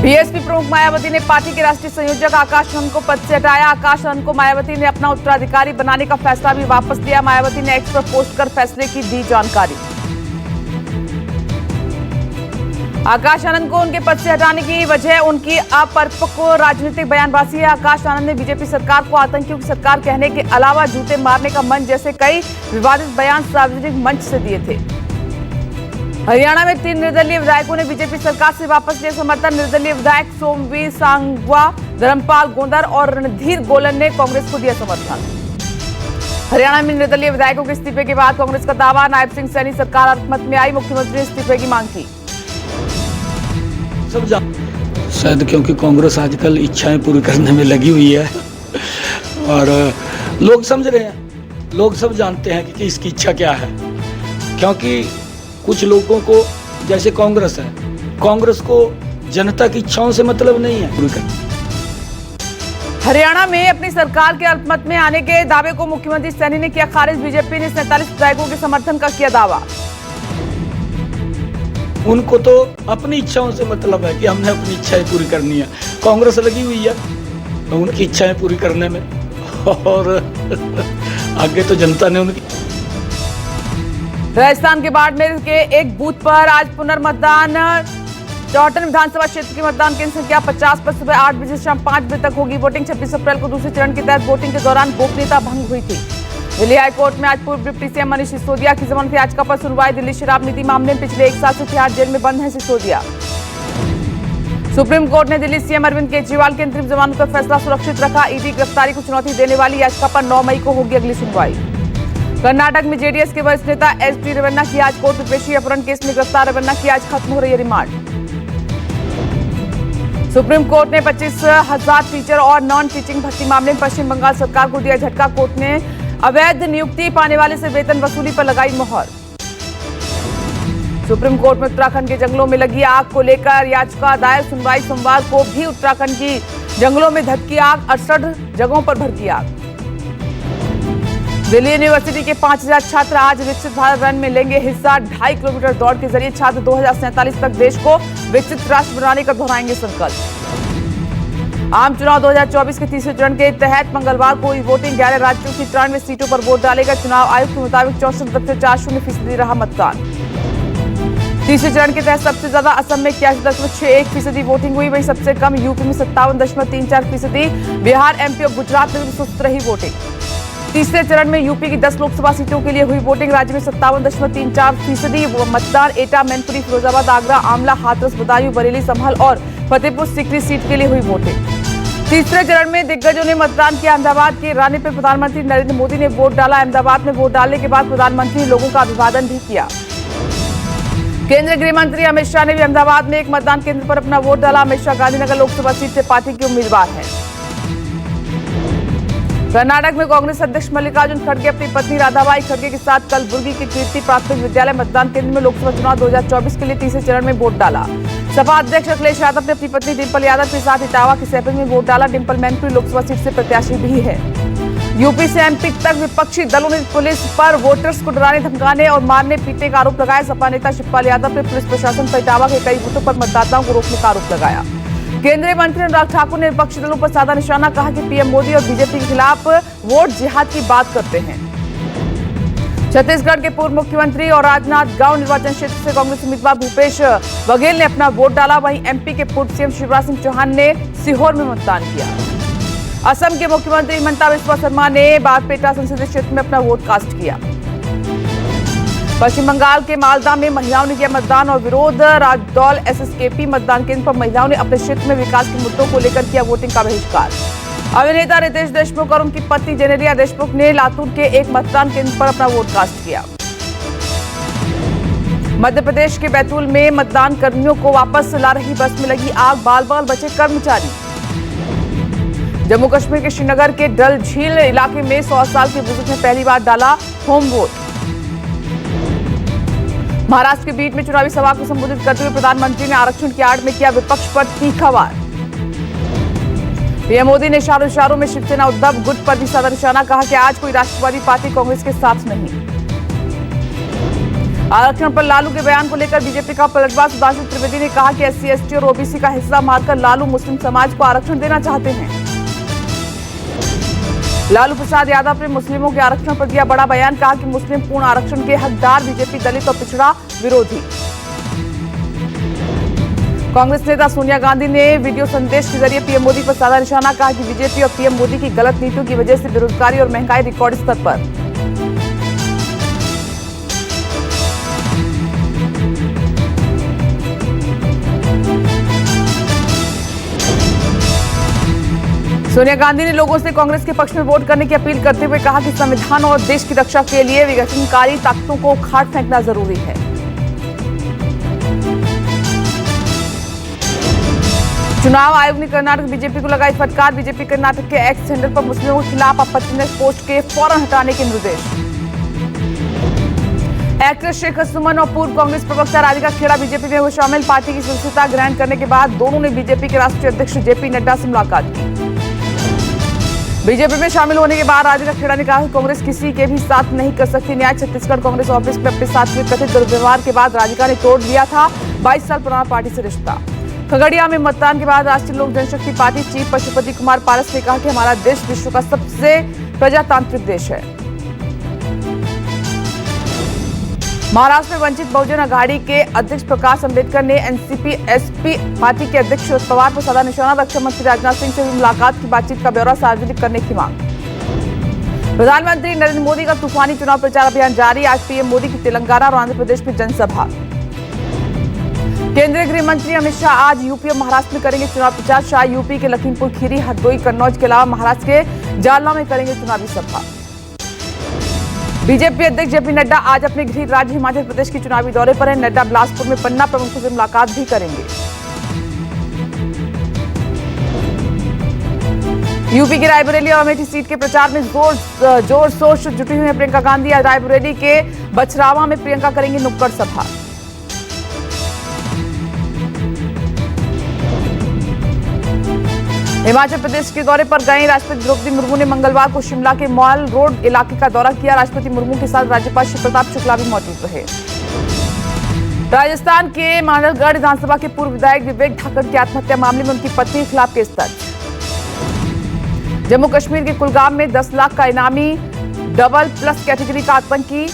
BSP प्रमुख मायावती ने party के राष्ट्रीय संयोजक आकाश आनंद को पद से हटाया। आकाश आनंद को मायावती ने अपना उत्तराधिकारी बनाने का फैसला भी वापस लिया। मायावती ने एक्स पर पोस्ट कर फैसले की दी जानकारी। आकाश आनंद को उनके पद से हटाने की वजह उनकी अपरिपक्व राजनीतिक बयानबाजी है। आकाश आनंद ने बीजेपी सरकार को आतंकियों की सरकार कहने के अलावा जूते मारने का मंच जैसे कई विवादित बयान सार्वजनिक मंच से दिए थे। हरियाणा में 3 निर्दलीय विधायकों ने बीजेपी सरकार से वापस लिया समर्थन। निर्दलीय विधायक सोमवीर सांगवा, धर्मपाल गोंदर और रणधीर गोलन ने कांग्रेस को दिया समर्थन। हरियाणा में निर्दलीय विधायकों के इस्तीफे के बाद कांग्रेस का दावा, नायब सिंह सैनी सरकार अल्पमत में आई, मुख्यमंत्री ने इस्तीफे की मांग की। शायद क्योंकि कांग्रेस आजकल इच्छाएं पूरी करने में लगी हुई है और लोग समझ रहे हैं, लोग सब जानते हैं कि इसकी इच्छा क्या है। क्योंकि कुछ लोगों को जैसे कांग्रेस है, कांग्रेस को जनता की इच्छाओं से मतलब नहीं है। हरियाणा में अपनी सरकार के अल्पमत में आने के दावे को मुख्यमंत्री सैनी ने किया खारिज। बीजेपी ने 47 विधायकों के समर्थन का किया दावा। उनको तो अपनी इच्छाओं से मतलब है कि हमने अपनी इच्छाएं पूरी करनी है। कांग्रेस लगी हुई है तो उनकी इच्छाएं पूरी करने में और आगे तो जनता ने उनकी। राजस्थान के बाड़मेर के एक बूथ पर आज पुनर्मतदान। चौहटन विधानसभा क्षेत्र की मतदान केंद्र संख्या 50 पर सुबह 8 बजे से शाम 5 बजे तक होगी वोटिंग। 26 अप्रैल को दूसरे चरण के तहत वोटिंग के दौरान गोपनीयता भंग हुई थी। दिल्ली हाईकोर्ट में आज पूर्व डिप्टी सीएम मनीष सिसोदिया की जमानत याचिका पर सुनवाई। दिल्ली शराब नीति मामले में पिछले 1 साल से तिहाड़ जेल में बंद है सिसोदिया। सुप्रीम कोर्ट ने दिल्ली सीएम अरविंद केजरीवाल की अंतरिम जमानत पर फैसला सुरक्षित रखा। ईडी गिरफ्तारी को चुनौती देने वाली याचिका पर 9 मई को होगी अगली सुनवाई। कर्नाटक में जेडीएस के वरिष्ठ नेता एच.डी. रेवन्ना की आज कोर्ट में पेशी। अपहरण केस में गिरफ्तार रेवन्ना की आज खत्म हो रही है रिमांड। सुप्रीम कोर्ट ने 25,000 टीचर और नॉन टीचिंग भर्ती मामले में पश्चिम बंगाल सरकार को दिया झटका। कोर्ट ने अवैध नियुक्ति पाने वाले से वेतन वसूली पर लगाई मोहर। सुप्रीम कोर्ट में उत्तराखंड के जंगलों में लगी आग को लेकर याचिका दायर। सुनवाई सोमवार को भी। उत्तराखंड की जंगलों में धधकी आग, 68 जगहों पर भड़की आग। दिल्ली यूनिवर्सिटी के 5,000 छात्र आज विकसित भारत रन में लेंगे हिस्सा। 2.5 किलोमीटर दौड़ के जरिए छात्र 2047 तक देश को विकसित राष्ट्र बनाने का दोहराएंगे संकल्प। आम चुनाव 2024 के तीसरे चरण के तहत मंगलवार को हुई वोटिंग। 11 राज्यों की 93 सीटों पर वोट डालेगा। चुनाव आयोग के मुताबिक 64.40% रहा मतदान। तीसरे चरण के तहत सबसे ज्यादा असम में 81.61% वोटिंग हुई। वहीं सबसे कम यूपी में 57.34%। बिहार, एमपी और गुजरात में सुस्त रही वोटिंग। तीसरे चरण में यूपी की 10 लोकसभा सीटों के लिए हुई वोटिंग। राज्य में 57.34% मतदान। एटा, मैनपुरी, फिरोजाबाद, आगरा, आमला, हाथरस, बदायूं, बरेली, संभल और फतेहपुर सीकरी सीट के लिए हुई वोटिंग। तीसरे चरण में दिग्गजों ने मतदान किया। अहमदाबाद के रानी पर प्रधानमंत्री नरेंद्र मोदी ने वोट डाला। अहमदाबाद में वोट डालने के बाद प्रधानमंत्री ने लोगों का अभिवादन भी किया। केंद्रीय गृह मंत्री अमित शाह ने भी अहमदाबाद में एक मतदान केंद्र पर अपना वोट डाला। अमित शाह गांधीनगर लोकसभा सीट से पार्टी के उम्मीदवार हैं। कर्नाटक में कांग्रेस अध्यक्ष मल्लिकार्जुन खड़गे अपनी पत्नी राधाबाई खड़गे के साथ कलबुर्गी के कीर्ति प्राथमिक विद्यालय मतदान केंद्र में लोकसभा चुनाव 2024 के लिए तीसरे चरण में वोट डाला। सपा अध्यक्ष अखिलेश यादव ने अपनी पत्नी डिंपल यादव के साथ इटावा के सैफिल में वोट डाला। डिंपल मैनपुरी लोकसभा सीट से प्रत्याशी भी है। यूपी से एमपी तक विपक्षी दलों ने पुलिस पर वोटर्स को डराने, धमकाने और मारने पीटने का आरोप लगाया। सपा नेता शिवपाल यादव ने पुलिस प्रशासन पर इटावा के कई बूथों पर मतदाताओं को रोकने का आरोप लगाया। केंद्रीय मंत्री अनुराग ठाकुर ने विपक्षी दलों पर साधा निशाना। कहा कि पीएम मोदी और बीजेपी के खिलाफ वोट जिहाद की बात करते हैं। छत्तीसगढ़ के पूर्व मुख्यमंत्री और राजनांदगांव निर्वाचन क्षेत्र से कांग्रेस उम्मीदवार भूपेश बघेल ने अपना वोट डाला। वहीं एमपी के पूर्व सीएम शिवराज सिंह चौहान ने सीहोर में मतदान किया। असम के मुख्यमंत्री हिमंता बिस्वा शर्मा ने बारपेटा संसदीय क्षेत्र में अपना वोट कास्ट किया। पश्चिम बंगाल के मालदा में महिलाओं ने किया मतदान और विरोध। राजदौल एसएसकेपी मतदान केंद्र पर महिलाओं ने अपने क्षेत्र में विकास के मुद्दों को लेकर किया वोटिंग का बहिष्कार। अभिनेता रितेश देशमुख और उनकी पत्नी जेनेलिया देशमुख ने लातूर के एक मतदान केंद्र पर अपना वोट कास्ट किया। मध्य प्रदेश के बैतूल में मतदान कर्मियों को वापस ला रही बस में लगी आग, बाल बाल बचे कर्मचारी। जम्मू कश्मीर के श्रीनगर के डल झील इलाके में 100 साल के बुजुर्ग ने पहली बार डाला होम वोट। महाराष्ट्र के बीट में चुनावी सभा को संबोधित करते हुए प्रधानमंत्री ने आरक्षण की आड़ में किया विपक्ष पर तीखा वार। पीएम मोदी ने इशारों में शिवसेना उद्धव गुट पर भी साधा निशाना। कहा कि आज कोई राष्ट्रवादी पार्टी कांग्रेस के साथ नहीं। आरक्षण पर लालू के बयान को लेकर बीजेपी का पलटवार। सुधांशु त्रिवेदी ने कहा कि SC, ST और OBC का हिस्सा मारकर लालू मुस्लिम समाज को आरक्षण देना चाहते हैं। लालू प्रसाद यादव ने मुस्लिमों के आरक्षण पर दिया बड़ा बयान। कहा कि मुस्लिम पूर्ण आरक्षण के हकदार, बीजेपी दलित और पिछड़ा विरोधी। कांग्रेस नेता सोनिया गांधी ने वीडियो संदेश के जरिए पीएम मोदी पर साधा निशाना। कहा कि बीजेपी और पीएम मोदी की गलत नीतियों की वजह से बेरोजगारी और महंगाई रिकॉर्ड स्तर पर। सोनिया गांधी ने लोगों से कांग्रेस के पक्ष में वोट करने की अपील करते हुए कहा कि संविधान और देश की रक्षा के लिए विघटनकारी ताकतों को खाट फेंकना जरूरी है। चुनाव आयोग ने कर्नाटक बीजेपी को लगाई फटकार। बीजेपी कर्नाटक के एक्स हैंडल पर मुस्लिमों के खिलाफ आपत्तिजनक पोस्ट के फौरन हटाने के निर्देश। एक्ट्रेस शेख सुमन और पूर्व कांग्रेस प्रवक्ता राधिका खेड़ा बीजेपी में हुए शामिल। पार्टी की सदस्यता ग्रहण करने के बाद दोनों ने बीजेपी के राष्ट्रीय अध्यक्ष JP नड्डा से मुलाकात की। बीजेपी में शामिल होने के बाद राधिका खेड़ा ने कहा कि कांग्रेस किसी के भी साथ नहीं कर सकती न्याय। छत्तीसगढ़ कांग्रेस ऑफिस में अपने साथ हुए कथित दुर्व्यवहार के बाद राधिका ने तोड़ दिया था 22 साल पुराना पार्टी से रिश्ता। खगड़िया में मतदान के बाद राष्ट्रीय लोक जनशक्ति पार्टी चीफ पशुपति कुमार पारस ने कहा कि हमारा देश विश्व का सबसे प्रजातांत्रिक देश है। महाराष्ट्र में वंचित बहुजन अघाड़ी के अध्यक्ष प्रकाश अंबेडकर ने NCP SP पार्टी के अध्यक्ष शरद पवार पर साधा निशाना। रक्षा मंत्री राजनाथ सिंह से हुई मुलाकात की बातचीत का ब्यौरा सार्वजनिक करने की मांग। प्रधानमंत्री नरेंद्र मोदी का तूफानी चुनाव प्रचार अभियान जारी। आज पीएम मोदी की तेलंगाना और आंध्र प्रदेश में जनसभा। केंद्रीय गृह मंत्री अमित शाह आज यूपी और महाराष्ट्र में करेंगे चुनाव प्रचार। शाह यूपी के लखीमपुर खीरी, हरदोई, कन्नौज के अलावा महाराष्ट्र के जालना में करेंगे चुनावी सभा। बीजेपी अध्यक्ष JP नड्डा आज अपने गृह राज्य हिमाचल प्रदेश के चुनावी दौरे पर हैं। नड्डा बिलासपुर में पन्ना प्रमुखों से मुलाकात भी करेंगे। यूपी की रायबरेली और अमेठी सीट के प्रचार में जोर शोर से जुटी हुई है प्रियंका गांधी। आज रायबरेली के बछरावा में प्रियंका करेंगी नुक्कड़ सभा। हिमाचल प्रदेश के दौरे पर गए राष्ट्रपति द्रौपदी मुर्मू ने मंगलवार को शिमला के मॉल रोड इलाके का दौरा किया। राष्ट्रपति मुर्मू के साथ राज्यपाल श्री प्रताप शुक्ला भी मौजूद रहे। राजस्थान के मानवगढ़ विधानसभा के पूर्व विधायक विवेक ठाकुर की आत्महत्या मामले में उनकी पत्नी के खिलाफ केस दर्ज। जम्मू कश्मीर के कुलगाम में 10 लाख का इनामी डबल प्लस कैटेगरी का आतंकी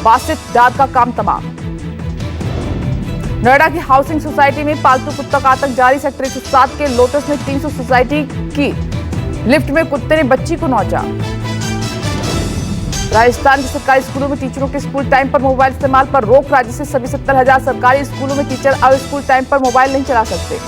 बासित डार का काम तमाम। नोएडा की हाउसिंग सोसाइटी में पालतू कुत्ता का आतंक जारी। सेक्टर 107 के लोटस में 300 सोसाइटी की लिफ्ट में कुत्ते ने बच्ची को नौचा। राजस्थान के सरकारी स्कूलों में टीचरों के स्कूल टाइम पर मोबाइल इस्तेमाल पर रोक। राज्य से सभी 70,000 सरकारी स्कूलों में टीचर अब स्कूल टाइम पर मोबाइल नहीं चला सकते।